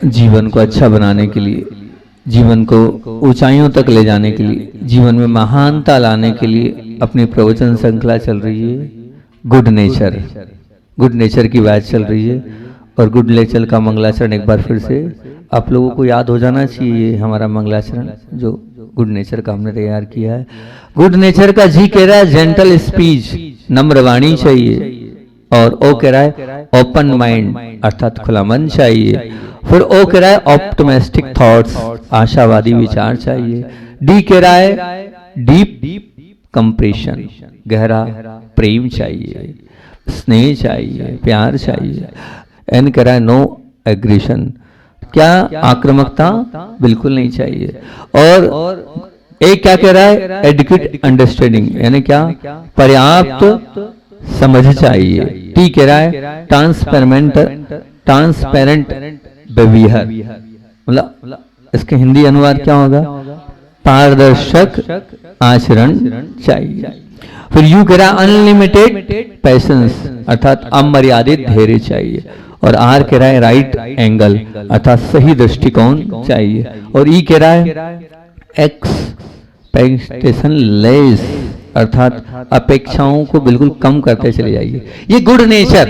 जीवन को अच्छा बनाने के लिए, जीवन को ऊंचाइयों तक ले जाने के लिए, जीवन में महानता लाने के लिए अपनी प्रवचन श्रृंखला चल रही है गुड नेचर। गुड नेचर की बात चल रही है और गुड नेचर का मंगलाचरण एक बार फिर से आप लोगों को याद हो जाना चाहिए। हमारा मंगलाचरण जो गुड नेचर का हमने तैयार किया है, गुड नेचर का जी कह रहा है जेंटल स्पीच, नम्र वाणी चाहिए, और ओ कह रहा है ओपन माइंड अर्थात खुला मन चाहिए। फिर ओ कह रहा है ऑप्टिमिस्टिक थॉट्स, आशावादी विचार चाहिए। डी कह रहा है डीप कंप्रेशन, गहरा प्रेम चाहिए, स्नेह चाहिए, प्यार चाहिए। एन कह रहा है नो एग्रेशन, क्या आक्रामकता बिल्कुल नहीं चाहिए। और एक क्या कह रहा है एडिक्वेट अंडरस्टैंडिंग, यानी क्या पर्याप्त समझ चाहिए। टी कह रहा है ट्रांसपेरेंट बिहेवियर, मतलब इसके हिंदी अनुवाद क्या होगा, पारदर्शक आचरण चाहिए। फिर यू कह रहा है अनलिमिटेड पैशंस अर्थात अमर्यादित धैर्य चाहिए। और आर कह रहा है राइट एंगल अर्थात सही दृष्टिकोण चाहिए। और ई कह रहा है एक्सपेक्टेशन लेस अर्थात अपेक्षाओं को बिल्कुल कम करते चले जाइए। ये गुड नेचर,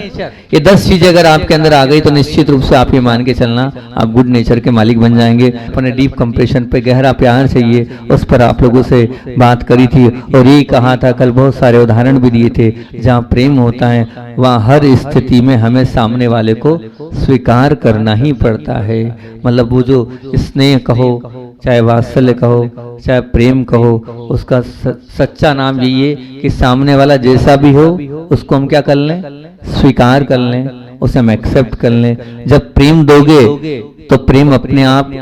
ये 10 चीजें अगर आपके अंदर आ गई तो निश्चित रूप से आप ये मान के चलना आप गुड नेचर के मालिक बन जाएंगे। अपने डीप कंप्रेशन पे गहरा प्यार चाहिए, उस पर आप लोगों से बात करी थी और ये कहा था कल, बहुत सारे उदाहरण भी दिए थे। जहाँ प्रेम होता है वहाँ हर स्थिति में हमें सामने वाले को स्वीकार करना ही पड़ता है। मतलब वो जो स्नेह कहो, चाहे वात्सल्य कहो, चाहे प्रेम कहो, उसका सच्चा नाम यही है कि सामने वाला जैसा भी हो उसको हम क्या कर लें, स्वीकार कर लें, उसे हम एक्सेप्ट कर लें। जब प्रेम दोगे तो प्रेम अपने आप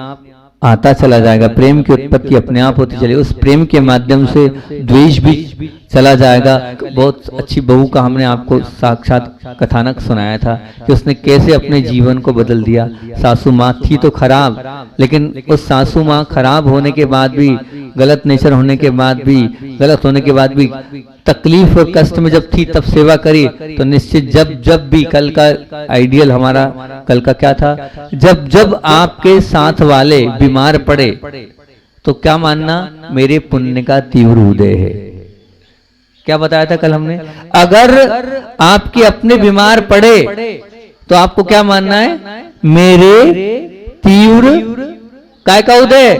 आता चला जाएगा, प्रेम की उत्पत्ति अपने आप होती चलेगी। उस प्रेम के माध्यम से द्वेष भी चला जाएगा। बहुत अच्छी बहू का हमने आपको साक्षात कथानक सुनाया था कि उसने कैसे अपने जीवन को बदल दिया। सासू माँ थी तो खराब, लेकिन उस सासू माँ खराब होने के बाद भी, गलत नेचर होने के बाद भी, गलत होने के बाद भी तकलीफ और कष्ट में जब थी तब सेवा करी। तो निश्चित जब भी कल का आइडियल हमारा कल का क्या था, जब आपके साथ वाले बीमार पड़े तो क्या मानना, मेरे पुण्य का तीव्र उदय है। क्या बताया था कल हमने, अगर आपके अपने बीमार पड़े तो आपको क्या मानना है, मेरे तीव्र काय का उदय,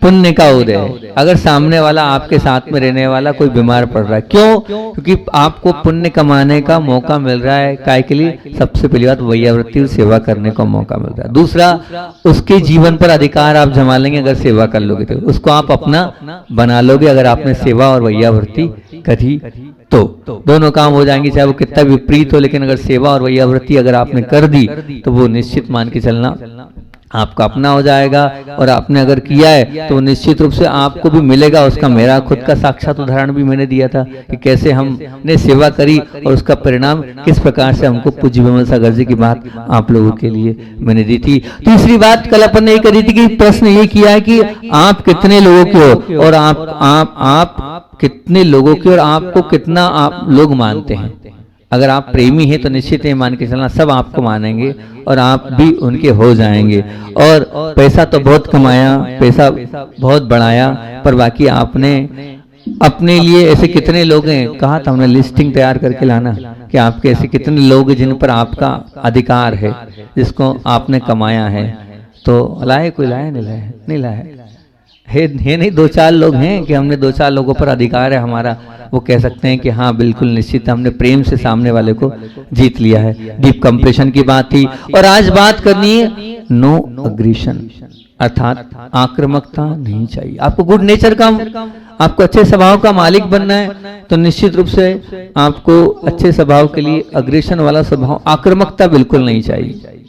पुण्य का उदय। अगर सामने वाला आपके साथ में रहने वाला कोई बीमार पड़ रहा है, क्यों, क्योंकि आपको पुण्य कमाने का मौका मिल रहा है। काय के लिए, सबसे पहली बात वैयावृत्ति और सेवा करने का मौका मिल रहा है। दूसरा, उसके जीवन पर अधिकार आप जमा लेंगे अगर सेवा कर लोगे तो, उसको आप अपना बना लोगे अगर आपने सेवा और वैयावृत्ति करी तो दोनों काम हो जाएंगे, चाहे वो कितना विपरीत हो। लेकिन अगर सेवा और वैयावृत्ति अगर आपने कर दी तो वो निश्चित मान के चलना आपका अपना हो जाएगा। और आपने अगर किया है तो निश्चित रूप से आपको भी मिलेगा उसका। मेरा खुद का साक्षात उदाहरण भी मैंने दिया था कि कैसे हमने सेवा करी और उसका परिणाम किस प्रकार से हमको पूज्य विमल सागर जी की बात आप लोगों के लिए मैंने दी थी। तीसरी बात कल अपन ने ये करी थी कि प्रश्न ये किया है कि आप कितने लोगों के हो और आप कितने लोगों के और आपको कितना आप लोग मानते हैं। अगर आप प्रेमी हैं तो निश्चित ही मान के चलना सब आपको मानेंगे और आप भी उनके हो जाएंगे। और पैसा तो बहुत कमाया, पैसा बहुत बढ़ाया, पर बाकी आपने अपने लिए ऐसे कितने लोग हैं, कहा था हमने लिस्टिंग तैयार करके लाना कि आपके ऐसे कितने लोग हैं जिन पर आपका अधिकार है, जिसको आपने कमाया है। तो लाए, कोई लाया नहीं लाया है नहीं, 2-4 लोग हैं कि हमने 2-4 लोगों पर अधिकार है हमारा, वो कह सकते हैं कि हाँ बिल्कुल निश्चित हमने प्रेम से सामने वाले को जीत लिया है। डीप कंप्रेशन की बात थी। और आज बात करनी है नो अग्रेशन अर्थात आक्रामकता नहीं चाहिए। आपको गुड नेचर का, आपको अच्छे स्वभाव का मालिक बनना है तो निश्चित रूप से आपको अच्छे स्वभाव के लिए अग्रेशन वाला स्वभाव, आक्रामकता बिल्कुल नहीं चाहिए।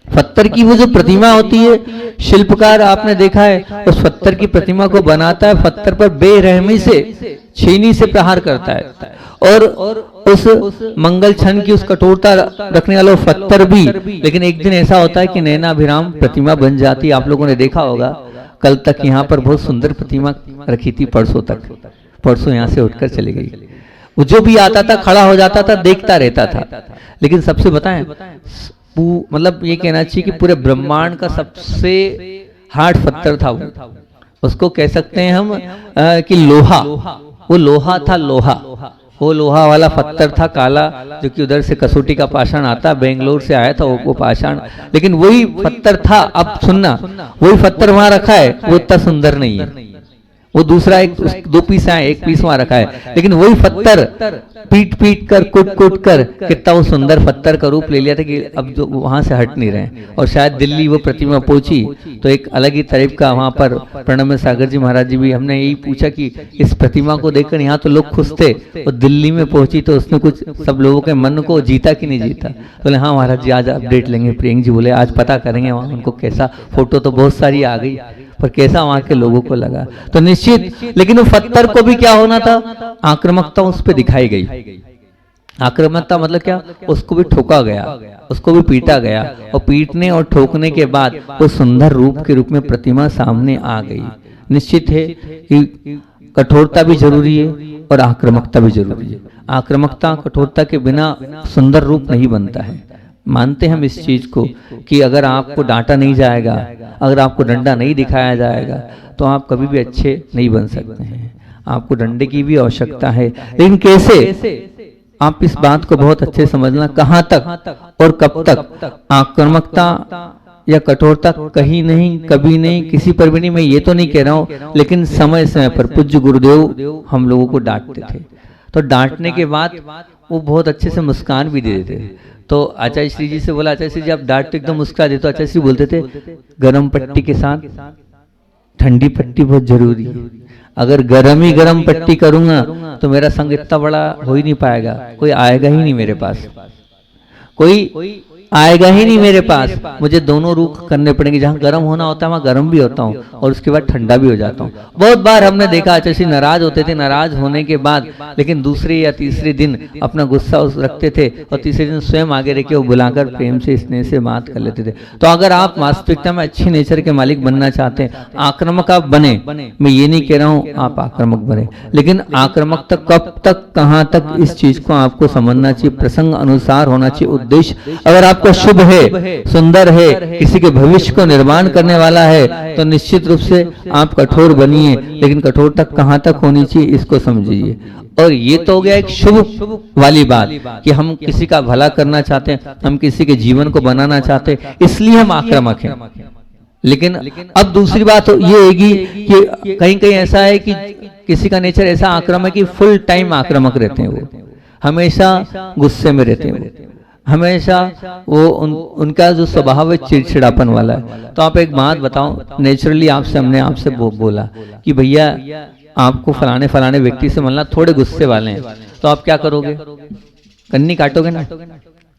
पत्थर की वो जो प्रतिमा होती है, शिल्पकार आपने देखा है उस पत्थर की प्रतिमा को बनाता है, पत्थर पर बेरहमी से छीनी से प्रहार करता है और उस मंगल क्षण की उस कठोरता रखने वाला पत्थर भी। लेकिन एक दिन ऐसा होता है कि नैनाभिराम प्रतिमा बन जाती है। आप लोगों ने देखा होगा कल तक यहाँ पर बहुत सुंदर प्रतिमा रखी थी, परसों यहाँ से उठकर चली गई। वो जो भी आता था खड़ा हो जाता था, देखता रहता था। लेकिन सबसे बताएं मतलब ये कहना चाहिए कि पूरे ब्रह्मांड का सबसे हार्ड पत्थर था वो। उसको कह सकते हैं हम कि लोहा, वो लोहा था, लोहा, वो लोहा वाला पत्थर था काला, जो कि उधर से कसौटी का पाषाण आता, बेंगलोर से आया था वो पाषाण, लेकिन वही पत्थर था। अब सुनना, वही पत्थर वहां रखा है, वो इतना सुंदर नहीं है, वो दूसरा एक 2 पीस है, 1 पीस वहां रखा है, लेकिन वही पत्थर पीट पीट कर कुट कुट कर कितना वो सुंदर पत्थर का रूप ले लिया था कि अब जो वहां से हट नहीं रहे। और शायद दिल्ली वो प्रतिमा पहुंची तो एक अलग ही तरह का वहां पर प्रणब सागर जी महाराज जी भी, हमने यही पूछा कि इस प्रतिमा को देखकर यहाँ तो लोग खुश थे, और दिल्ली में पहुंची तो उसने कुछ सब लोगों के मन को जीता कि नहीं जीता। बोले हाँ महाराज जी आज अपडेट लेंगे। प्रियंक जी बोले आज पता करेंगे वहां उनको कैसा, फोटो तो बहुत सारी आ गई पर कैसा वहां के लोगों को लगा। तो निश्चित, लेकिन वो पत्थर को भी क्या होना था, आक्रामकता उस पर दिखाई गई। आक्रामकता मतलब क्या, उसको भी ठोका गया, उसको भी पीटा गया, और पीटने और ठोकने के बाद वो सुंदर रूप के रूप में प्रतिमा सामने आ गई। निश्चित है कि कठोरता भी जरूरी है और आक्रामकता भी जरूरी है। आक्रामकता कठोरता के बिना सुंदर रूप नहीं बनता है। मानते हम इस चीज को कि अगर आपको डांटा नहीं जाएगा, अगर आपको डंडा नहीं दिखाया जाएगा तो आप कभी भी अच्छे नहीं बन सकते हैं। आपको डंडे की भी आवश्यकता है, लेकिन कैसे, आप इस बात को बहुत अच्छे समझना, कहां तक और कब तक। आक्रामकता या कठोरता कहीं नहीं, कभी नहीं, किसी पर भी नहीं। मैं ये तो नहीं कह रहा हूं, लेकिन समय समय पर पूज्य गुरुदेव हम लोगों को डांटते थे, तो डांटने के बाद वो बहुत अच्छे से मुस्कान भी दे देते थे। तो आचार्य श्री जी से बोला, आचार्य श्री जी आप डांट तो एकदम मुस्कुरा देते, तो आचार्य श्री बोलते थे गरम पट्टी के साथ ठंडी पट्टी बहुत जरूरी है। अगर गरम ही गरम पट्टी करूंगा तो मेरा संग इतना बड़ा हो ही नहीं पाएगा, कोई आएगा ही नहीं मेरे पास, कोई आएगा ही नहीं मेरे पास। मुझे दोनों रुख करने पड़ेंगे, जहां गर्म होना होता है वहां गर्म भी होता हूँ और उसके बाद ठंडा भी हो जाता हूँ। बहुत बार हमने देखा आचार्य नाराज होते थे, नाराज होने के बाद लेकिन दूसरे या तीसरे दिन अपना गुस्सा रखते थे और तीसरे दिन स्वयं आगे रह के वो बुलाकर प्रेम से स्नेह से बात कर लेते थे। तो अगर आप वास्तविकता में अच्छी नेचर के मालिक बनना चाहते हैं, आक्रामक आप बने, मैं ये नहीं कह रहा हूँ आप आक्रामक बने, लेकिन आक्रामक तक कब तक, कहाँ तक, इस चीज को आपको समझना चाहिए, प्रसंग अनुसार होना चाहिए उद्देश्य। अगर आपका शुभ है, सुंदर है, किसी के भविष्य को निर्माण करने वाला है, तो निश्चित रूप से आप कठोर बनिए, लेकिन कठोर तक कहां तक होनी चाहिए इसको समझिए। और ये तो हो गया एक शुभ वाली बात कि हम किसी का भला करना चाहते हैं, हम किसी के जीवन को बनाना चाहते हैं, इसलिए हम आक्रामक हैं। लेकिन अब दूसरी बात ये होगी कि कहीं कहीं ऐसा है कि किसी का नेचर ऐसा आक्रामक कि फुल टाइम आक्रामक रहते हैं, वो हमेशा गुस्से में रहते हैं, हमेशा वो उनका जो स्वभाव है चिड़चिड़ापन वाला है। तो आप एक बात बताओ, नेचुरली हमने आपसे बोला कि भैया आपको फलाने फलाने व्यक्ति से मिलना, थोड़े गुस्से वाले हैं, तो आप क्या करोगे, कन्नी काटोगे ना,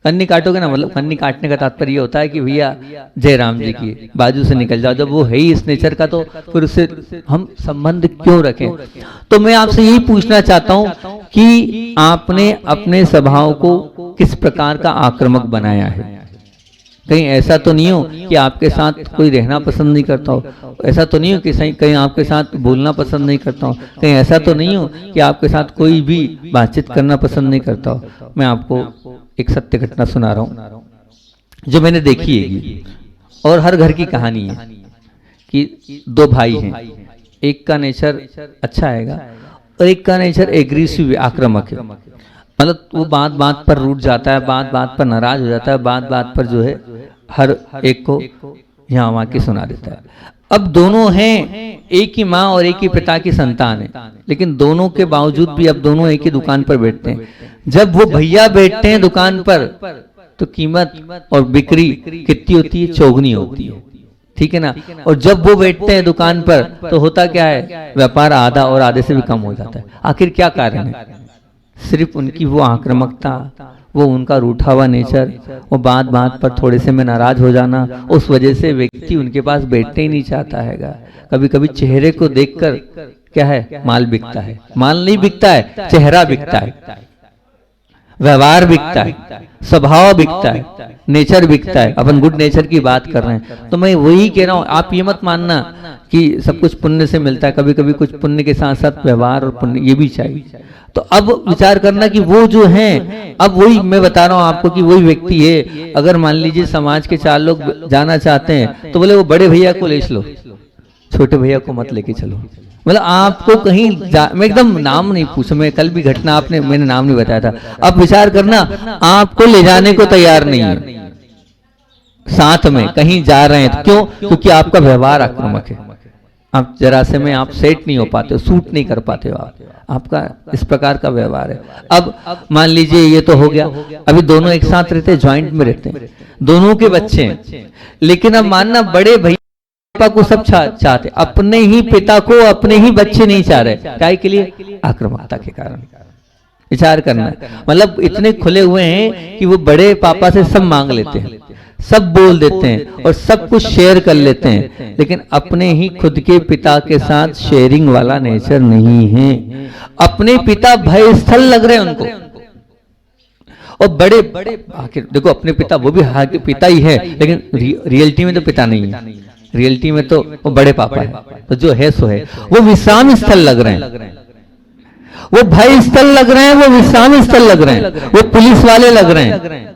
कन्नी काटोगे ना। मतलब कन्नी काटने का तात्पर्य ये होता है कि भैया जय राम जी की बाजू से निकल जाओ। जब वो है ही इस नेचर का तो फिर उससे हम संबंध क्यों रखें। तो मैं आपसे यही पूछना चाहता हूं कि आपने अपने स्वभाव को किस प्रकार का आक्रामक बनाया है। कहीं ऐसा तो नहीं हो कि आपके साथ कोई रहना पसंद नहीं करता हो, ऐसा तो नहीं हो कि कहीं आपके साथ बोलना पसंद नहीं करता हो, कहीं ऐसा तो नहीं हो कि आपके साथ कोई भी बातचीत करना पसंद नहीं करता हो। मैं आपको एक सत्य घटना सुना रहा हूं जो मैंने देखी है, और हर घर की कहानी है कि 2 भाई हैं, एक का नेचर अच्छा आएगा और एक का नेचर एग्रेसिव आक्रामक है। मतलब वो बात बात पर रूठ जाता है, बात बात पर नाराज हो जाता है, बात बात पर जो है हर एक को यहाँ वहां की सुना देता है। अब दोनों हैं, एक ही माँ और एक ही पिता की संतान है, लेकिन दोनों के बावजूद भी अब दोनों एक ही दुकान पर बैठते हैं। जब वो भैया बैठते हैं दुकान पर तो कीमत और बिक्री कितनी होती है, चौगुनी होती है, ठीक है ना। और जब वो बैठते हैं दुकान पर तो होता क्या है, व्यापार आधा और आधे से भी कम हो जाता है। आखिर क्या कारण है, सिर्फ उनकी वो आक्रामकता, वो उनका रूठा हुआ नेचर, वो बात बात पर थोड़े से में नाराज हो जाना, उस वजह से व्यक्ति उनके पास बैठने ही नहीं चाहता हैगा। कभी कभी चेहरे को देखकर क्या है, माल बिकता है, माल नहीं बिकता है, चेहरा बिकता है, व्यवहार बिकता है, स्वभाव बिकता है। नेचर बिकता है, अपन गुड नेचर की बात कर रहे हैं। तो मैं वही कह रहा हूँ, आप ये मत मानना कि सब कुछ पुण्य से मिलता है, कभी कभी कुछ पुण्य के साथ साथ व्यवहार और पुण्य ये भी चाहिए। तो अब विचार करना कि वो जो हैं, अब वही मैं बता रहा हूँ आपको कि वही व्यक्ति है, अगर मान लीजिए समाज के 4 लोग जाना चाहते हैं तो बोले वो बड़े भैया को ले चलो, छोटे भैया को मत लेके चलो। मतलब आपको कहीं मैं एकदम नाम नहीं पूछा, मैं कल भी घटना आपने मैंने नाम नहीं बताया था। अब विचार करना, आपको ले जाने को तैयार नहीं है, साथ में कहीं जा रहे हैं, क्यों? क्योंकि आपका व्यवहार आक्रामक है, आप जरा से में आप सेट नहीं हो पाते हो, सूट नहीं कर पाते हो, आपका इस प्रकार का व्यवहार है। अब मान लीजिए ये तो हो गया, अभी दोनों एक साथ रहते हैं, ज्वाइंट में रहते हैं, दोनों के बच्चे हैं, लेकिन अब मानना बड़े भैया को सब चाहते, अपने ही पिता को अपने ही बच्चे नहीं चाह रहे, काय के लिए? आक्रामकता के कारण। विचार करना, मतलब इतने खुले हुए हैं कि वो बड़े पापा से सब मांग लेते हैं, सब बोल देते हैं और सब कुछ शेयर कर लेते हैं, लेकिन अपने ही खुद के पिता के साथ शेयरिंग वाला नेचर नहीं है। अपने पिता भय स्थल लग रहे हैं उनको, और बड़े आखिर देखो अपने पिता वो भी पिता ही है, लेकिन रियलिटी में तो पिता नहीं है, रियलिटी में तो वो बड़े पापा है, तो जो है सो है। वो विश्राम स्थल लग रहे हैं, वो भय स्थल लग रहे हैं, वो विश्राम स्थल लग रहे हैं, वो पुलिस वाले लग रहे हैं,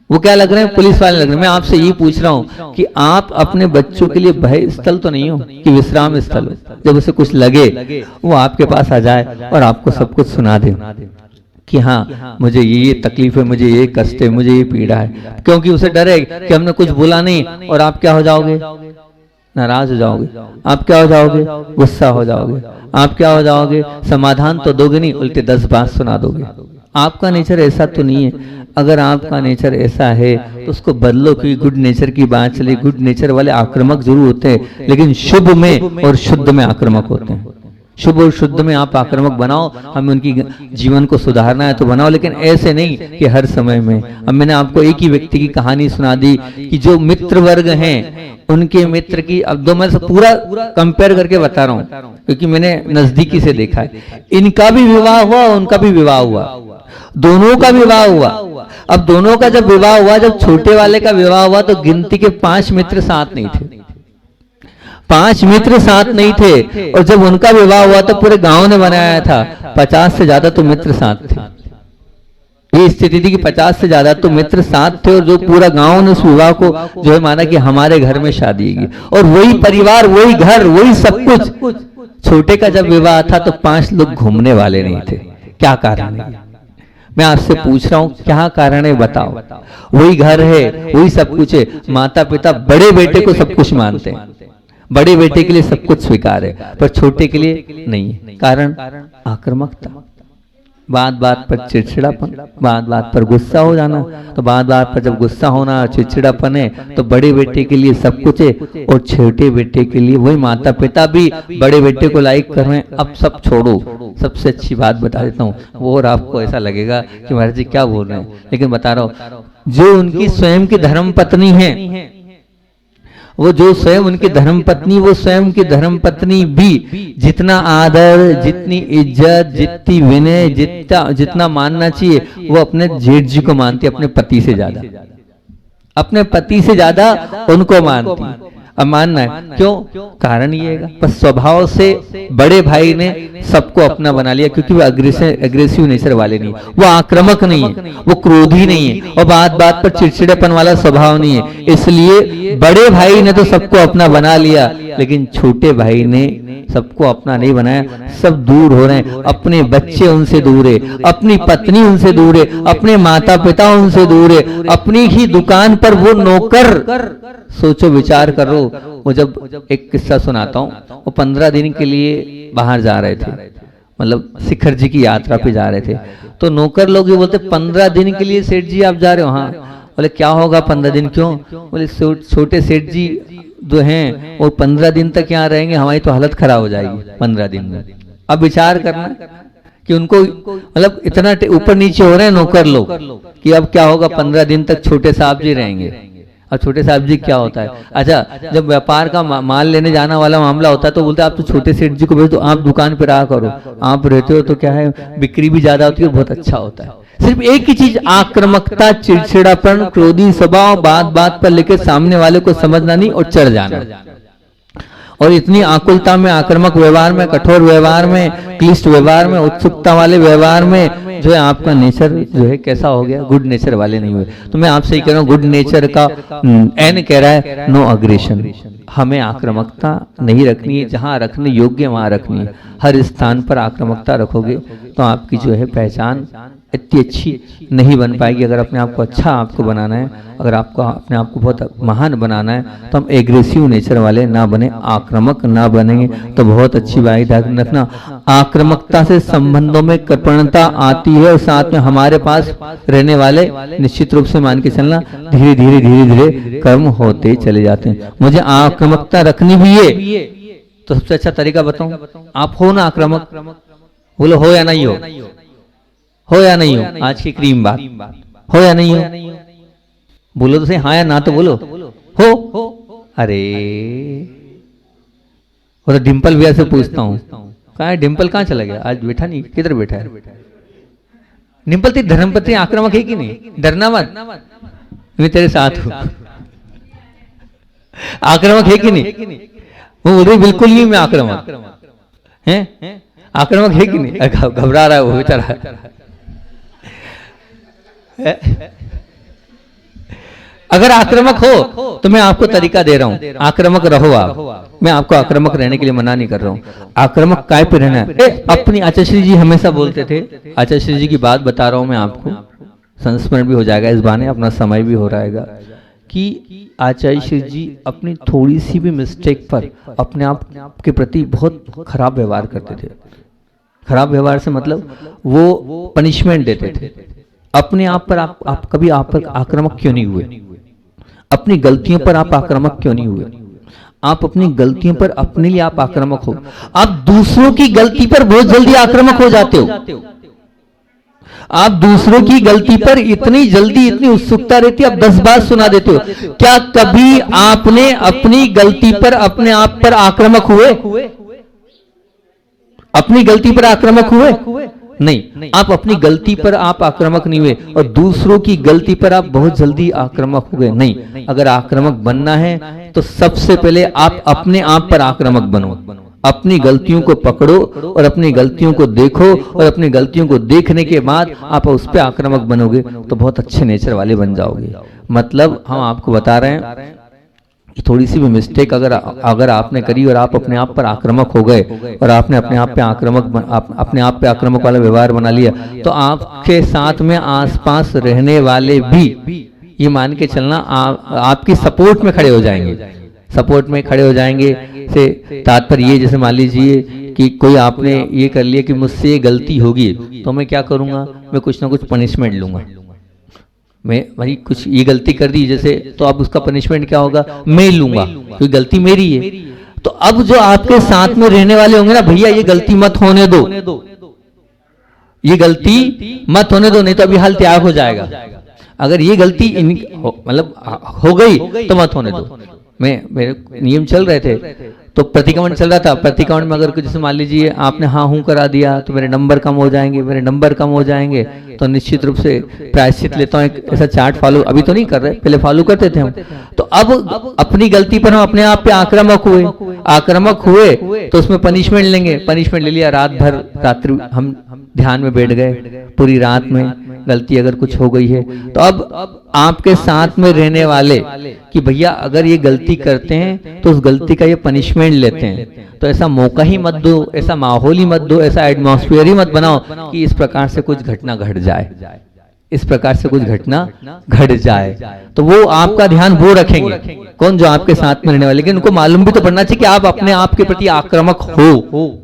वो क्या लग रहे हैं? पुलिस वाले लग रहे हैं। मैं आपसे ये पूछ रहा हूं कि आप अपने बच्चों के लिए भय स्थल तो नहीं हो कि विश्राम स्थल हो, जब उसे कुछ लगे वो आपके पास आ जाए और आपको सब कुछ सुना दे कि हाँ मुझे ये तकलीफ है, मुझे ये कष्ट है, मुझे ये पीड़ा है, क्योंकि उसे डर है कि हमने कुछ बोला नहीं और आप क्या हो जाओगे? नाराज हो जाओगे, आप क्या हो जाओगे? गुस्सा हो जाओगे, आप क्या हो जाओगे? समाधान तो दोगे नहीं, उल्टे 10 बात सुना दोगे। आपका नेचर ऐसा तो नहीं है। अगर आपका नेचर ऐसा है तो उसको बदलो, क्योंकि गुड नेचर की बात चली। गुड नेचर वाले आक्रामक जरूर होते हैं, लेकिन शुभ में और शुद्ध में आक्रामक होते हैं। शुभ और शुद्ध में आप आक्रामक बनाओ, हमें उनकी जीवन को सुधारना है तो बनाओ, लेकिन ऐसे नहीं कि हर समय में। अब मैंने आपको एक ही व्यक्ति की कहानी सुना दी कि जो मित्र वर्ग हैं उनके मित्र की, अब दो मैं पूरा कंपेयर करके बता रहा हूं क्योंकि मैंने नजदीकी से देखा है। इनका भी विवाह हुआ, उनका भी विवाह हुआ, दोनों का विवाह हुआ। अब दोनों का जब विवाह हुआ, जब छोटे वाले का विवाह हुआ तो गिनती के 5 मित्र साथ नहीं थे, 5 मित्र साथ नहीं थे। और जब उनका विवाह हुआ तो पूरे गांव ने बनाया था 50 से ज्यादा तो मित्र साथ थे। ये स्थिति थी कि 50 से ज्यादा तो मित्र साथ थे और जो पूरा गांव ने उस विवाह को जो है माना कि हमारे घर में शादी होगी, और वही परिवार, वही घर, वही सब कुछ। छोटे का जब विवाह था तो 5 लोग घूमने वाले नहीं थे। क्या कारण है? मैं आपसे पूछ रहा हूं, क्या कारण है बताओ? वही घर है, वही सब कुछ है, माता पिता बड़े बेटे को सब कुछ मानते हैं, बड़े बेटे के लिए सब कुछ स्वीकार है, पर छोटे के लिए नहीं है। कारण आक्रामकता, बात बात पर चिड़चिड़ापन, बात बात पर गुस्सा हो जाना। तो बात बात पर जब गुस्सा होना, चिड़चिड़ापन है तो बड़े बेटे के लिए सब कुछ है और छोटे बेटे के लिए वही माता पिता भी बड़े बेटे को लाइक कर रहे हैं। अब सब छोड़ो, सबसे अच्छी बात बता देता हूँ, वो और आपको ऐसा लगेगा कि महाराज जी क्या बोल रहे हैं, लेकिन बता रहा हूँ, जो उनकी स्वयं की धर्म पत्नी है, वो जो स्वयं उनकी धर्मपत्नी, वो स्वयं की धर्मपत्नी भी जितना आदर, जितनी इज्जत, जितनी विनय, जितना मानना चाहिए वो अपने जेठ जी को मानती, अपने पति से ज्यादा, अपने पति से ज्यादा उनको मानती। अब मानना है क्यों? कारण ये है बस स्वभाव से बड़े भाई ने सबको अपना बना लिया, क्योंकि वो एग्रेसिव नेचर वाले नहीं, वो आक्रामक नहीं है, वो क्रोधी नहीं है और बात बात पर चिड़चिड़ेपन वाला स्वभाव नहीं है। इसलिए बड़े भाई ने तो सबको अपना बना लिया, लेकिन छोटे भाई ने सबको अपना नहीं बनाया। सब दूर हो रहे हैं, अपने बच्चे उनसे दूर है, अपनी पत्नी उनसे दूर है, अपने माता पिता उनसे दूर है, अपनी ही दुकान पर वो नौकर। सोचो, विचार करो। वो जब एक किस्सा सुनाता हूँ, वो 15 दिन के लिए बाहर जा रहे थे, मतलब शिखर जी की यात्रा पे जा रहे थे। तो नौकर लोग ये बोलते 15 दिन के लिए सेठ जी आप जा रहे हो? हाँ। बोले क्या होगा 15 दिन? क्यों? बोले छोटे सेठ जी जो हैं वो 15 दिन तक यहाँ रहेंगे, हमारी तो हालत खराब हो जाएगी 15 दिन में। अब विचार करना कि उनको मतलब इतना ऊपर नीचे हो रहे हैं नौकर लोग कि अब क्या होगा 15 दिन तक छोटे साहब जी रहेंगे। और छोटे साहब जी क्या होता है? अच्छा, जब व्यापार का माल लेने जाना वाला मामला होता है तो बोलते हैं आप तो छोटे सेठ जी को भेज दो, आप दुकान पे रहा करो, आप रहते हो तो क्या है बिक्री भी ज्यादा होती है, बहुत अच्छा होता है। सिर्फ एक ही चीज, आक्रामकता, चिड़चिड़ापन, क्रोधी स्वभाव, बात बात पर लेकर सामने वाले को समझना नहीं और चढ़ जाना। और इतनी आकुलता में, आक्रामक व्यवहार में, कठोर व्यवहार में, क्लिष्ट व्यवहार में, उत्सुकता वाले व्यवहार में जो है आपका नेचर जो है कैसा हो गया, गुड नेचर वाले नहीं हुए। तो मैं आपसे ही कह रहा हूँ, गुड नेचर का एन कह रहा है नो अग्रेशन। हमें आक्रामकता नहीं रखनी है, जहां रखने योग्य वहां रखनी है। हर स्थान पर आक्रामकता रखोगे तो आपकी जो है पहचान इतनी अच्छी नहीं बन पाएगी। अगर अपने आप को अच्छा आपको बनाना है, अगर आपको अपने आप को बहुत महान बनाना है, तो हम एग्रेसिव नेचर वाले ना बने, आक्रामक ना बनेंगे तो बहुत अच्छी बात। ध्यान रखना, आक्रामकता से संबंधों में कृपणता आती है और साथ में हमारे पास रहने वाले निश्चित रूप से मान के चलना धीरे धीरे धीरे धीरे कर्म होते चले जाते हैं। मुझे आक्रामकता रखनी भी है तो सबसे अच्छा तरीका बताऊं, आप हो ना आक्रामक, बोलो हो या नहीं हो या नहीं हो? आज की क्रीम बात, हो या नहीं हो? बोलो तो सही, हाँ या ना तो बोलो। हो? अरे वो तो डिम्पल भैया से पूछता हूँ, कहाँ है डिम्पल, कहाँ चला गया? आज बैठा नहीं, किधर बैठा है डिम्पल? तेरी धर्मपत्नी आक्रामक है कि नहीं? डरना मत, मैं तेरे साथ हूँ। आक्रामक है कि नहीं? वो बोल रही बिल्कुल नहीं मैं आक्रामक है। आक्रामक है कि नहीं? घबरा रहा है वो बेचारा। अगर आक्रामक हो तो मैं आपको तरीका दे रहा हूं, आक्रामक रहो आप। मैं आपको आक्रामक रहने के लिए मना नहीं कर रहा हूं। आक्रामक काय पे रहना है? अपनी आचार्य जी हमेशा बोलते थे, आचार्य जी की बात बता रहा हूं मैं आपको, संस्मरण भी हो जाएगा इस बहाने, अपना समय भी हो रहेगा, कि आचार्य जी अपनी थोड़ी सी भी मिस्टेक पर अपने आप के प्रति बहुत खराब व्यवहार करते थे। खराब व्यवहार से मतलब वो पनिशमेंट देते थे। अपने आप पर आप कभी आप पर आक्रामक क्यों नहीं हुए? अपनी गलतियों पर आप आक्रामक क्यों नहीं हुए? आप अपनी गलतियों पर अपने लिए आप आक्रामक हो। आप दूसरों की गलती पर बहुत जल्दी आक्रामक हो जाते हो। आप दूसरों की गलती पर इतनी जल्दी, इतनी उत्सुकता रहती है, आप 10 बार सुना देते हो। क्या कभी आपने अपनी गलती पर अपने आप पर आक्रामक हुए? अपनी गलती पर आक्रामक हुए? नहीं, आप अपनी गलती पर आप आक्रामक नहीं हुए और दूसरों की गलती पर आप बहुत जल्दी आक्रामक हो गए। नहीं, अगर आक्रामक बनना है तो सबसे पहले आप अपने आप पर आक्रामक बनो। अपनी गलतियों को पकड़ो और अपनी गलतियों को देखो और अपनी गलतियों को देखने के बाद आप उस पर आक्रामक बनोगे तो बहुत अच्छे नेचर वाले बन जाओगे। मतलब हम आपको बता रहे हैं, थोड़ी सी भी मिस्टेक अगर आपने करी और आप अपने आप पर आक्रामक हो गए और आपने अपने आप पे आक्रामक वाला व्यवहार बना लिया, तो आपके साथ में आसपास रहने वाले भी ये मान के चलना आपकी सपोर्ट में खड़े हो जाएंगे। सपोर्ट में खड़े हो जाएंगे से तात्पर्य ये, जैसे मान लीजिए कि कोई आपने ये कर लिया कि मुझसे ये गलती होगी तो मैं क्या करूंगा, मैं कुछ ना कुछ पनिशमेंट लूंगा। मैं भाई कुछ ये गलती कर दी जैसे, तो अब उसका पनिशमेंट क्या होगा, मैं लूंगा क्योंकि गलती मेरी है। तो अब जो आपके साथ में रहने वाले होंगे ना, भैया ये गलती मत होने दो, ये गलती मत होने दो, नहीं तो अभी हाल त्याग हो जाएगा। अगर ये गलती मतलब हो गई तो मत होने दो। मेरे नियम चल रहे थे तो प्रतिक्रमण चल रहा था। प्रतिक्रमण में अगर कुछ जैसे मान लीजिए आपने हाँ हूं करा दिया तो मेरे नंबर कम हो जाएंगे, मेरे नंबर कम हो जाएंगे, तो निश्चित रूप से प्रायश्चित लेता हूँ। एक ऐसा चार्ट फॉलो अभी तो नहीं कर रहे, पहले फॉलो करते थे हम। तो अब अपनी गलती पर हम अपने आप पे आक्रामक हुए तो उसमें पनिशमेंट लेंगे। पनिशमेंट ले लिया, रात भर रात्रि हम ध्यान में बैठ गए, पूरी रात में गलती अगर कुछ हो गई है तो अब आपके साथ में रहने वाले कि भैया अगर ये गलती करते हैं तो उस गलती का ये पनिशमेंट लेते हैं, तो ऐसा मौका ही मत दो, ऐसा माहौल ही मत दो, ऐसा एटमॉस्फेयर ही मत बनाओ कि इस प्रकार से कुछ घटना घट जाए, इस प्रकार से कुछ घटना घट जाए। तो वो आपका ध्यान वो रखेंगे कौन, जो आपके साथ में रहने वाले। लेकिन उनको मालूम भी तो पड़ना चाहिए कि आप अपने आप के प्रति आक्रामक हो।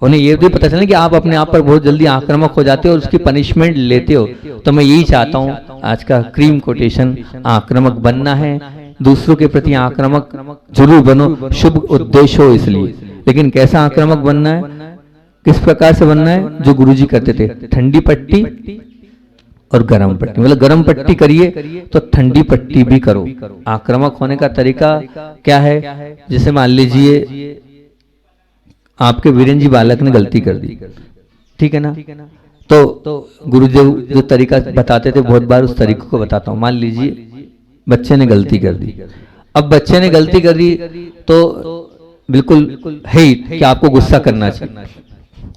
उन्हें ये भी पता चले कि आप अपने आप पर बहुत जल्दी आक्रामक हो जाते हो और उसकी पनिशमेंट लेते हो। तो मैं यही चाहता हूँ, आज का क्रीम कोटेशन, आक्रामक बनना है, दूसरों के प्रति आक्रामक जरूर बनो, शुभ उद्देश्य हो इसलिए। लेकिन कैसा आक्रामक बनना है, किस प्रकार से बनना है, जो गुरुजी करते थे, ठंडी पट्टी और गर्म पट्टी। मतलब गर्म पट्टी करिए तो ठंडी पट्टी भी करो। आक्रामक होने का तरीका क्या है, जैसे मान लीजिए आपके वीरेंद्र जी बालक ने गलती कर दी, ठीक है ना, तो गुरुदेव जो तरीका बताते थे बहुत बार उस तरीके को बताता हूँ। मान लीजिए बच्चे ने गलती कर दी, अब बच्चे ने गलती कर दी तो बिल्कुल है ही कि आपको गुस्सा करना चाहिए,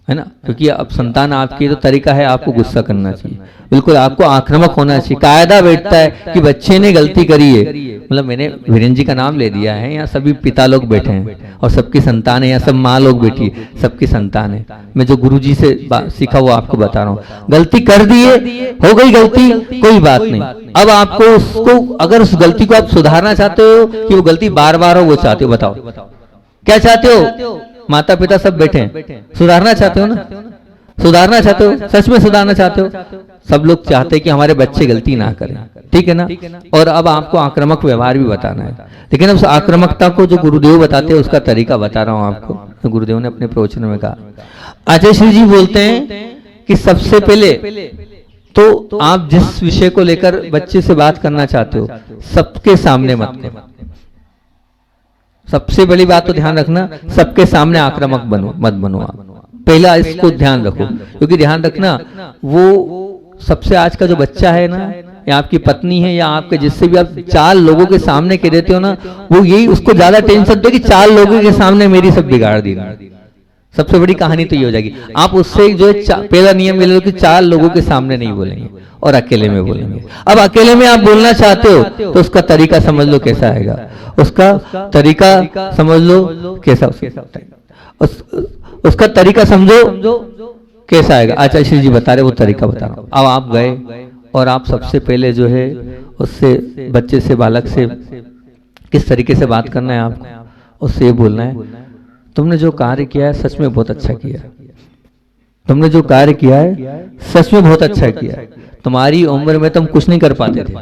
है ना, क्योंकि अब संतान आपकी, तो तरीका है आपको गुस्सा करना चाहिए, बिल्कुल आपको आक्रामक होना चाहिए। कायदा बैठता है कि बच्चे ने गलती करी है, मतलब मैंने वीरेंद्र जी का नाम ले दिया है, यहाँ सभी पिता लोग बैठे हैं और सबकी संतान है, यहाँ सब माँ लोग बैठी है, सबकी संतान है। मैं जो गुरु जी से सीखा वो आपको बता रहा हूँ। गलती कर दी है, हो गई गलती, कोई बात नहीं। अब आपको उसको, अगर उस गलती को आप सुधारना चाहते हो कि वो गलती बार बार हो, वो चाहते हो, बताओ क्या चाहते हो? माता पिता सब बैठे हैं, सुधारना चाहते हो ना? सुधारना चाहते हो, सच में सुधारना चाहते हो? सब लोग चाहते हैं कि हमारे बच्चे गलती ना करें, ठीक है ना। और अब आपको आक्रामक व्यवहार भी बताना है, लेकिन अब उस आक्रामकता को जो गुरुदेव बताते हैं उसका तरीका बता रहा हूं आपको। तो गुरुदेव ने अपने प्रवचन में कहा, आचार्य श्री जी बोलते हैं कि सबसे पहले तो आप जिस विषय को लेकर बच्चे से बात करना चाहते हो सबके सामने मत करो। सबसे बड़ी बात तो ध्यान रखना, सबके सामने आक्रामक मत बनो आप, पहला इसको ध्यान रखो। क्योंकि ध्यान रखना, वो सबसे आज का जो बच्चा है ना, या आपकी पत्नी है, या आपके जिससे भी आप 4 लोगों के सामने कह देते हो ना, वो यही उसको ज्यादा टेंशन दो कि 4 लोगों के सामने मेरी सब बिगाड़ दी। सबसे बड़ी कहानी तो ये हो जाएगी। आप उससे जो पहला नियम ले लो कि 4 लोगों के सामने नहीं बोलेंगे और अकेले में बोलेंगे। अब अकेले में आप बोलना चाहते हो तो उसका तरीका समझ लो कैसा आएगा, उसका तरीका समझ लो कैसा, उसका तरीका समझो कैसा आएगा। आचार्य श्री जी बता रहे, वो तरीका बता रहा हूं। अब आप गए और आप सबसे पहले जो है उससे, बच्चे से, बालक से किस तरीके से बात करना है आपको, उससे ये बोलना है, तुमने जो कार्य किया है सच में बहुत अच्छा किया, तुमने जो कार्य किया है सच में बहुत अच्छा किया है। तुम्हारी उम्र में तुम कुछ नहीं कर पाते थे,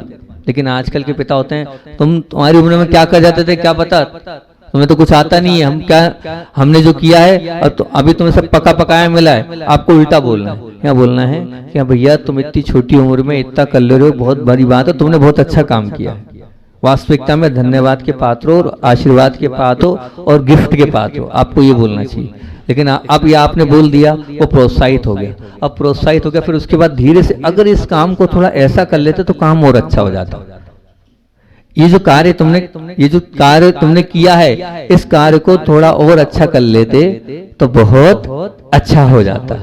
लेकिन आजकल के पिता होते हैं, तुम्हारी उम्र में क्या कर जाते थे क्या पता, तुम्हें तो कुछ आता नहीं है, हम क्या, हमने जो किया है और तो अभी तुम्हें सब पका पकाया मिला है, आपको उल्टा बोलना है। क्या बोलना है कि भैया तुम इतनी छोटी उम्र में इतना कर ले रहे हो, बहुत बड़ी बात है, तुमने बहुत अच्छा काम किया। वास्तविकता में धन्यवाद के पात्र हो और आशीर्वाद के पात्र हो और गिफ्ट के पात्र हो, आपको ये बोलना चाहिए। लेकिन अब ये आपने बोल दिया, वो प्रोत्साहित हो गया। अब प्रोत्साहित हो गया, फिर उसके बाद धीरे से अगर इस काम को थोड़ा ऐसा कर लेते तो काम और अच्छा हो जाता। ये जो कार्य तुमने किया है, इस कार्य को थोड़ा और अच्छा कर लेते तो बहुत अच्छा हो जाता।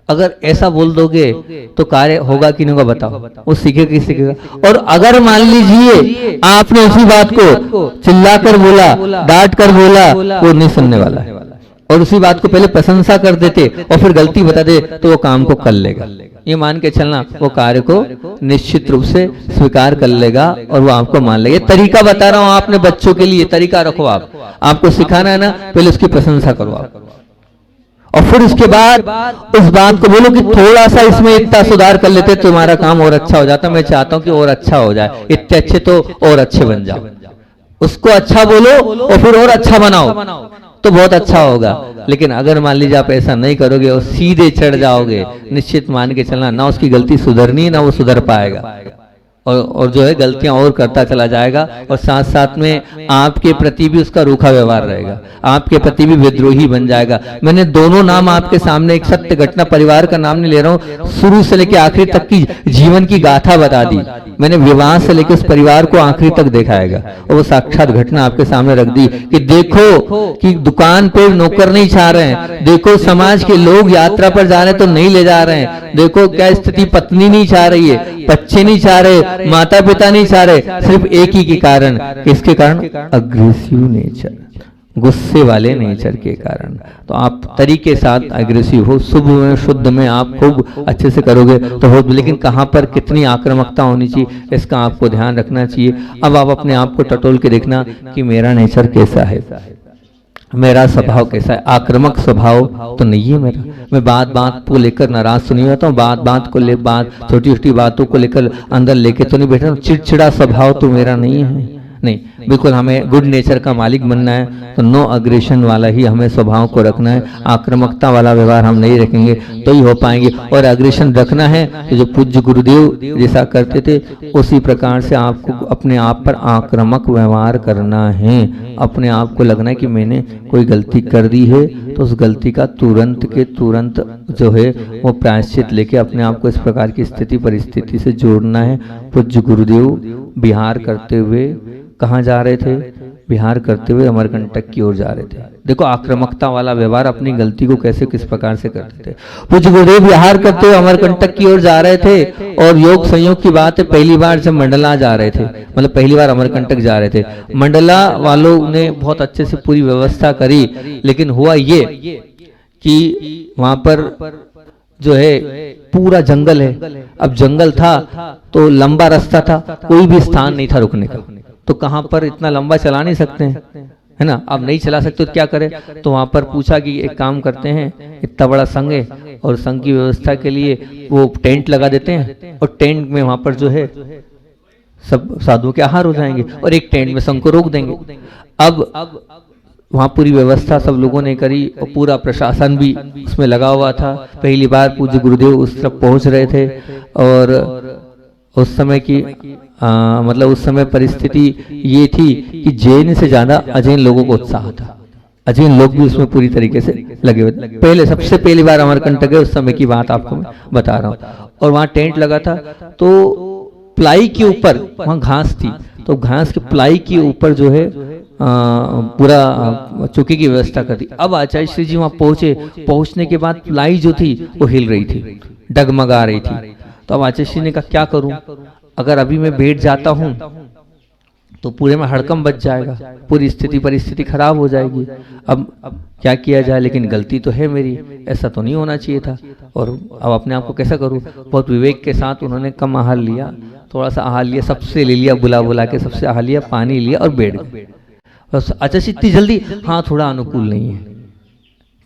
अगर ऐसा बोल दोगे तो कार्य होगा कि नहीं होगा बताओ, वो सीखेगा कि सीखेगा। और अगर मान लीजिए आपने उसी बात को चिल्लाकर बोला, डांट कर बोला, वो नहीं सुनने वाला है, और उसी बात को पहले प्रशंसा कर देते और फिर गलती बता दे तो वो काम को कर लेगा। ये मान के चलना, वो कार्य को निश्चित रूप से स्वीकार कर लेगा और वो आपको मान लेगा। ये तरीका बता रहा हूं आपने बच्चों के लिए, तरीका रखो। आपको सिखाना है ना, पहले उसकी प्रशंसा करो आप, और फिर उसके बाद उस बात को बोलो कि थोड़ा सा इसमें इतना सुधार कर लेते तो तुम्हारा काम और अच्छा हो जाता। मैं चाहता हूं कि और अच्छा हो जाए, इतने अच्छे तो और अच्छे बन जाओ। उसको अच्छा बोलो और फिर और अच्छा बनाओ तो बहुत अच्छा होगा। लेकिन अगर मान लीजिए आप ऐसा नहीं करोगे और सीधे चढ़ जाओगे, निश्चित मान के चलना, ना उसकी गलती सुधरनी ना वो सुधर पाएगा, और जो है गलतियां और करता चला जाएगा, और साथ साथ में आपके प्रति भी उसका रूखा व्यवहार रहेगा, आपके प्रति भी विद्रोही बन जाएगा। मैंने दोनों नाम आपके सामने, एक सत्य घटना, परिवार का नाम नहीं ले रहा हूं, शुरू से लेकर आखिरी तक की जीवन की गाथा बता दी मैंने। विवाह से लेकर उस परिवार को आखिरी तक दिखाएगा, और वो साक्षात घटना आपके सामने रख दी कि देखो कि दुकान पे नौकर नहीं चाह रहे हैं, देखो समाज के लोग यात्रा पर जा रहे हैं तो नहीं ले जा रहे हैं, देखो क्या स्थिति, पत्नी नहीं चाह रही है, बच्चे नहीं चाह रहे, माता पिता नहीं चाह रहे, सिर्फ एक ही के कारण। किसके कारण? अग्रेसिव नेचर, गुस्से वाले नेचर के कारण। तो आप तरीके साथ अग्रेसिव हो, शुभ में शुद्ध में आप खूब अच्छे से करोगे तो हो, लेकिन कहां पर कितनी आक्रामकता होनी चाहिए इसका आपको ध्यान रखना चाहिए। अब आप अपने आप को टटोल के देखना कि मेरा नेचर कैसा है, मेरा स्वभाव कैसा है। आक्रामक स्वभाव तो नहीं है मेरा, मैं बात को लेकर नाराज तो नहीं होता हूँ, बात को ले छोटी छोटी बातों को लेकर अंदर लेके तो नहीं बैठा हूँ, चिड़चिड़ा स्वभाव तो मेरा नहीं है। नहीं, बिल्कुल हमें गुड नेचर का मालिक बनना है तो नो अग्रेशन वाला ही हमें स्वभाव को रखना है, आक्रामकता वाला व्यवहार हम नहीं रखेंगे तो ही हो पाएंगे। और अग्रेशन रखना है तो जो पूज्य गुरुदेव जैसा करते थे उसी प्रकार से आपको अपने आप पर आक्रामक व्यवहार करना है। अपने आप को लगना है कि मैंने कोई गलती कर दी है तो उस गलती का तुरंत के तुरंत जो है वो प्रायश्चित लेके अपने आप को इस प्रकार की स्थिति परिस्थिति से जोड़ना है। पूज्य गुरुदेव विहार करते हुए कहाँ जा रहे थे? विहार करते हुए अमरकंटक की ओर जा रहे थे। देखो आक्रामकता वाला व्यवहार अपनी गलती को कैसे किस प्रकार से करते थे। पूज्य गुरुदेव विहार करते हुए अमरकंटक की ओर जा रहे थे और योग संयोग की बात है पहली बार जब मंडला जा रहे थे, मतलब पहली बार अमरकंटक जा रहे थे, मंडला वालों ने बहुत अच्छे से पूरी व्यवस्था करी, लेकिन हुआ ये कि वहां पर जो है पूरा जंगल है। अब जंगल था तो लंबा रास्ता था, कोई भी स्थान नहीं था रुकने का, तो कहां पर इतना लंबा चला नहीं सकते हैं, है ना। अब नहीं चला सकते तो क्या करें, तो वहां पर पूछा कि एक काम करते हैं, इतना बड़ा संघ है और संघ की व्यवस्था के लिए वो टेंट लगा देते हैं और टेंट में वहां पर जो है सब साधुओं के आहार हो जाएंगे और एक टेंट में संघ को रोक देंगे। अब वहाँ पूरी व्यवस्था सब लोगों ने करी और पूरा प्रशासन भी उसमें लगा हुआ था। पहली बार पूज्य गुरुदेव उस तरफ पहुंच रहे थे और उस समय की मतलब उस समय परिस्थिति ये थी कि जैन से ज्यादा अजैन लोगों को उत्साह था। अजैन लोग भी उसमें पूरी तरीके से लगे हुए थे। पहले सबसे पहली बार अमरकंटक गए उस समय की बात आपको मैं बता रहा हूँ। और वहाँ टेंट लगा था तो प्लाई के ऊपर वहाँ घास थी, तो घास के प्लाई के ऊपर जो है पूरा चौकी की व्यवस्था कर दी। अब आचार्य श्री जी वहां पहुंचे, पहुंचने के बाद प्लाई जो थी वो हिल रही थी, डगमगा रही थी। तो अब आचार्य श्री ने कहा क्या करूं, अगर अभी मैं बैठ जाता हूं तो पूरे में हड़कम बच जाएगा, पूरी स्थिति परिस्थिति खराब हो जाएगी। अब क्या किया जाए, लेकिन गलती तो है मेरी, ऐसा तो नहीं होना चाहिए था और अब अपने आप को कैसा करूं। बहुत विवेक के साथ उन्होंने कम आहार लिया, थोड़ा सा आहार लिया, सबसे ले लिया, बुला बुला के सबसे आहार लिया, पानी लिया और बैठ गए। अच्छा इतनी जल्दी, हाँ थोड़ा अनुकूल नहीं है,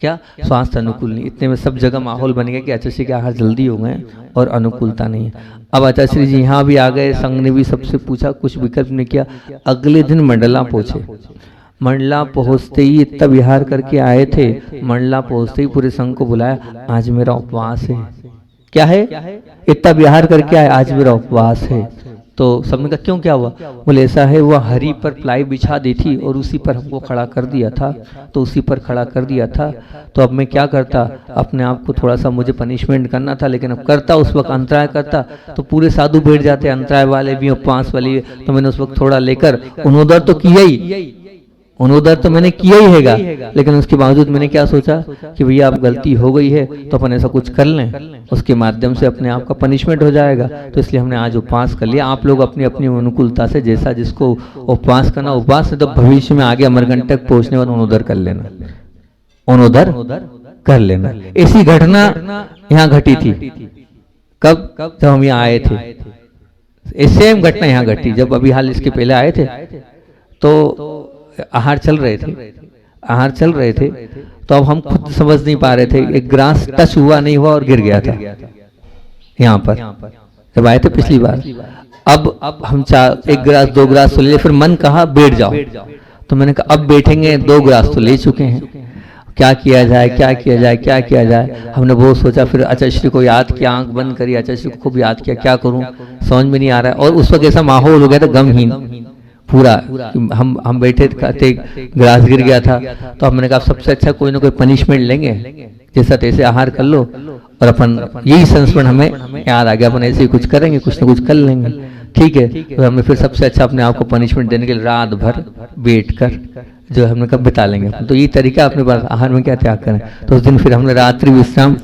क्या स्वास्थ्य अनुकूल नहीं, इतने में सब जगह माहौल बन गया कि आचार्य के आहार जल्दी हो गए और अनुकूलता नहीं है। अब आचार्य जी यहाँ भी आ गए, संघ ने भी सबसे पूछा, कुछ विकल्प नहीं किया। अगले दिन मंडला पहुंचे, मंडला पहुंचते ही इतना विहार करके आए थे, मंडला पहुंचते ही पूरे संघ को बुलाया, आज मेरा उपवास है। क्या है? इतना विहार करके आए, आज मेरा उपवास है। तो सबने कहा क्यों, क्या हुआ? बोले ऐसा है, वो हरी पर प्लाई बिछा दी थी और उसी पर हमको खड़ा कर दिया था, तो उसी पर खड़ा कर दिया था। तो अब मैं क्या करता, अपने आप को थोड़ा सा मुझे पनिशमेंट करना था, लेकिन अब करता उस वक्त अंतराय करता तो पूरे साधु बैठ जाते, अंतराय वाले भी उपवास वाले। तो मैंने उस वक्त थोड़ा लेकर उन्होंने तो किया ही, उन्होंने तो मैंने किया ही हैगा, लेकिन उसके बावजूद मैंने क्या सोचा कि भैया अब गलती हो गई है तो अपन ऐसा कुछ कर लें, उसके माध्यम से अपने आप का पनिशमेंट हो जाएगा। तो इसलिए हमने आज उपवास कर लिया। आप लोग अपनी अपनी अनुकूलता से जैसा जिसको उपवास करना उपवास है, तो भविष्य में आगे अमरकंटक पहुंचने वाले उन्होंने कर लेना, उन्होंने कर लेना। ऐसी घटना यहाँ घटी थी। कब? जब हम यहाँ आए थे, सेम घटना यहाँ घटी। जब अभी हाल इसके पहले आए थे तो आहार चल रहे थे, आहार चल रहे थे, तो अब हम खुद समझ नहीं पा रहे थे, एक ग्रास टच हुआ नहीं हुआ और गिर गया था यहाँ पर जब आए थे पिछली बार। अब हम एक ग्रास दो ग्रास तो ले, फिर मन कहा बैठ जाओ, तो मैंने कहा अब बैठेंगे, 2 ग्रास तो ले चुके हैं, क्या किया जाए, क्या किया जाए, क्या किया जाए। हमने बहुत सोचा, फिर आचार्य श्री को याद किया, आंख बंद करी, आचार्य श्री को खूब याद किया, क्या करूं समझ में नहीं आ रहा है। और उस वक्त ऐसा माहौल हो गया था गमहीन पूरा, हम बैठे थे, ग्रास गिर गया था। तो हमने कहा सबसे अच्छा कोई ना कोई पनिशमेंट लेंगे, जैसा तैसे आहार कर लो और अपन यही संस्मरण हमें याद आ गया, अपन ऐसे ही कुछ करेंगे, कुछ ना कुछ कर लेंगे, ठीक है। तो हमने फिर सबसे अच्छा अपने आप को पनिशमेंट देने के लिए रात भर बैठकर जो हमने कब बिता लेंगे। तो ये तरीका अपने पास, आहार में क्या त्याग करें। तो उस दिन फिर हमने रात्रि विश्राम,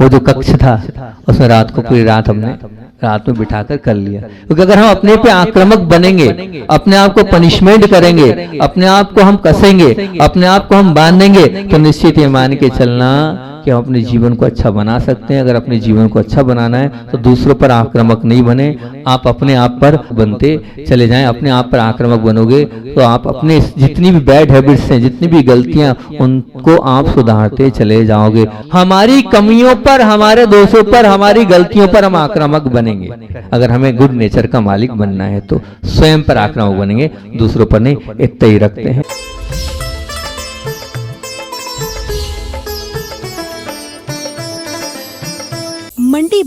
वो जो कक्ष था उसमें रात को पूरी रात हमने रात में बिठाकर कर लिया। क्योंकि अगर हम अपने पे आक्रामक बनेंगे, अपने आप को पनिशमेंट करेंगे, अपने आप को हम कसेंगे, अपने आप को हम बांधेंगे, तो निश्चित ये मान के चलना कि हम अपने जीवन को अच्छा बना सकते हैं। अगर अपने जीवन को अच्छा बनाना है तो दूसरों पर आक्रामक नहीं बने, आप अपने आप पर बनते चले जाएं। अपने आप पर आक्रामक बनोगे तो आप अपने जितनी भी बैड हैबिट्स हैं, जितनी भी गलतियां, उनको आप सुधारते चले जाओगे। हमारी कमियों पर, हमारे दोषों पर, हमारी गलतियों पर हम आक्रामक बनेंगे। अगर हमें गुड नेचर का मालिक बनना है तो स्वयं पर आक्रामक बनेंगे, दूसरों पर नहीं। इतना ही रखते हैं। मंडी